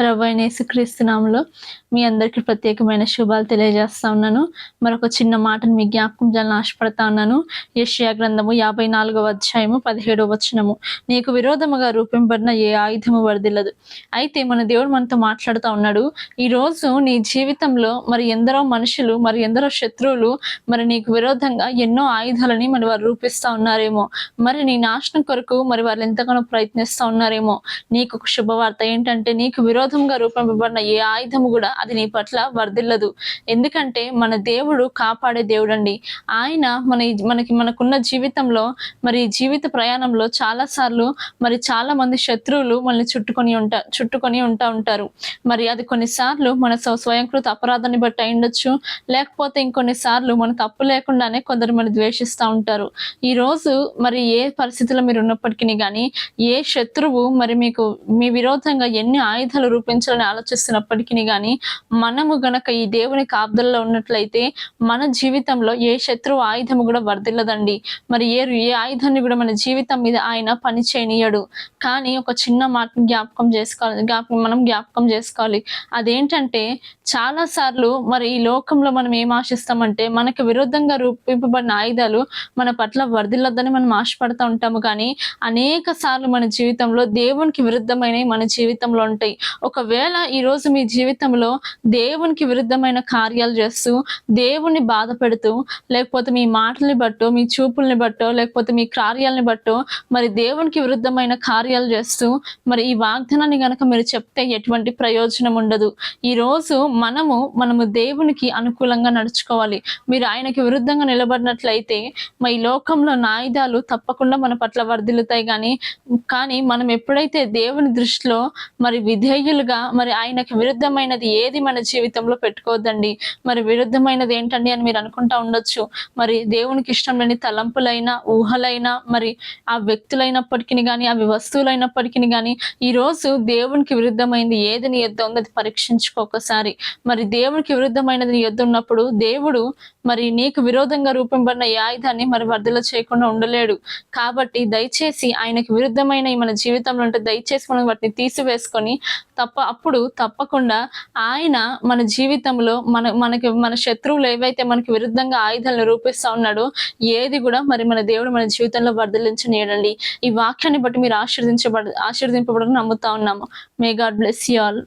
ప్రభువైన యేసుక్రీస్తు నామములో మీ అందరికీ ప్రత్యేకమైన శుభాలు తెలియజేస్తా ఉన్నాను. మరొక చిన్న మాటను మీ జ్ఞాపకం చేయాలని ఆశపడతా ఉన్నాను. యెషయా గ్రంథము 54వ అధ్యాయము 17వ వచనము. నీకు విరోధముగా రూపింపబడిన ఏ ఆయుధము వర్ధిల్లదు. అయితే మన దేవుడు మనతో మాట్లాడుతూ ఉన్నాడు. ఈరోజు నీ జీవితంలో మరి ఎందరో మనుషులు, మరి ఎందరో శత్రువులు మరి నీకు విరోధంగా ఎన్నో ఆయుధాలని మరి వారు రూపిస్తూ ఉన్నారేమో, మరి నీ నాశనం కొరకు మరి వాళ్ళు ఎంతగానో ప్రయత్నిస్తూ ఉన్నారేమో. నీకు ఒక శుభవార్త ఏంటంటే, నీకు విరోధంగా రూపొందబడిన ఏ ఆయుధము కూడా అది నీ పట్ల వర్ధిల్లదు. ఎందుకంటే మన దేవుడు కాపాడే దేవుడండి. ఆయన మనకున్న జీవితంలో మరి జీవిత ప్రయాణంలో చాలా సార్లు మరి చాలా మంది శత్రువులు మనల్ని చుట్టుకొని ఉంటారు. మరి అది కొన్నిసార్లు మన స్వయంకృత అపరాధాన్ని బట్టి అయ్యుండొచ్చు, లేకపోతే ఇంకొన్నిసార్లు మన తప్పు లేకుండానే కొందరు మన ద్వేషిస్తూ ఉంటారు. ఈ రోజు మరి ఏ పరిస్థితిలో మీరు ఉన్నప్పటికీ కానీ, ఏ శత్రువు మరి మీ విరోధంగా ఎన్ని ఆయుధాలు రూపించాలని ఆలోచిస్తున్నప్పటికీ కానీ, మనము గనక ఈ దేవుని కాపుదలలో ఉన్నట్లయితే మన జీవితంలో ఏ శత్రువు ఆయుధము కూడా వర్ధిల్లదండి. మరి ఏ ఆయుధాన్ని కూడా మన జీవితం మీద ఆయన పని చేయనీయడు. కానీ ఒక చిన్న మాటను మనం జ్ఞాపకం చేసుకోవాలి. అదేంటంటే, చాలా సార్లు మరి ఈ లోకంలో మనం ఏం ఆశిస్తామంటే, మనకు విరుద్ధంగా రూపింపబడిన ఆయుధాలు మన పట్ల వర్ధిల్లొద్దని మనం ఆశపడతా ఉంటాము. కానీ అనేక సార్లు మన జీవితంలో దేవునికి విరుద్ధమైనవి మన జీవితంలో ఉంటాయి. ఒకవేళ ఈరోజు మీ జీవితంలో దేవునికి విరుద్ధమైన కార్యాలు చేస్తూ, దేవుణ్ణి బాధ పెడుతూ, లేకపోతే మీ మాటల్ని బట్టో, మీ చూపుల్ని బట్టో, లేకపోతే మీ కార్యాలని బట్టో మరి దేవునికి విరుద్ధమైన కార్యాలు చేస్తూ మరి ఈ వాగ్దానాన్ని గనక మీరు చెప్తే ఎటువంటి ప్రయోజనం ఉండదు. ఈరోజు మనము దేవునికి అనుకూలంగా నడుచుకోవాలి. మీరు ఆయనకి విరుద్ధంగా నిలబడినట్లయితే ఈ లోకంలో ఆయుధాలు తప్పకుండా మన పట్ల వర్ధిల్లుతాయి. కానీ మనం ఎప్పుడైతే దేవుని దృష్టిలో మరి విధేయులుగా మరి ఆయనకి విరుద్ధమైనది ఏది మన జీవితంలో పెట్టుకోవద్దండి. మరి విరుద్ధమైనది ఏంటండి అని మీరు అనుకుంటా ఉండొచ్చు. మరి దేవునికి ఇష్టం లేని తలంపులైనా, ఊహలైనా, మరి ఆ వ్యక్తులైనప్పటికీ కానీ, అవి వస్తువులైనప్పటికీ కానీ, ఈరోజు దేవునికి విరుద్ధమైనది ఏది నీ యొద్ద ఉందో అది పరీక్షించుకో ఒకసారి. మరి దేవునికి విరుద్ధమైనది నీ యొద్ద ఉన్నప్పుడు దేవుడు మరి నీకు విరోధంగా రూపొందబడిన ఈ ఆయుధాన్ని మరి వర్ధిల్ల చేయకుండా ఉండలేడు. కాబట్టి దయచేసి ఆయనకి విరుద్ధమైన మన జీవితంలో ఉంటే దయచేసి మనం వాటిని తీసివేసుకొని అప్పుడు తప్పకుండా ఆయన మన జీవితంలో మన శత్రువులు ఏవైతే మనకి విరుద్ధంగా ఆయుధాలను రూపిస్తా ఉన్నాడో ఏది కూడా మరి మన దేవుడు మన జీవితంలో వర్ధిల్లించనీయడండి. ఈ వాక్యాన్ని బట్టి మీరు ఆశీర్వదింపబడని నమ్ముతా ఉన్నాము. May God bless you all.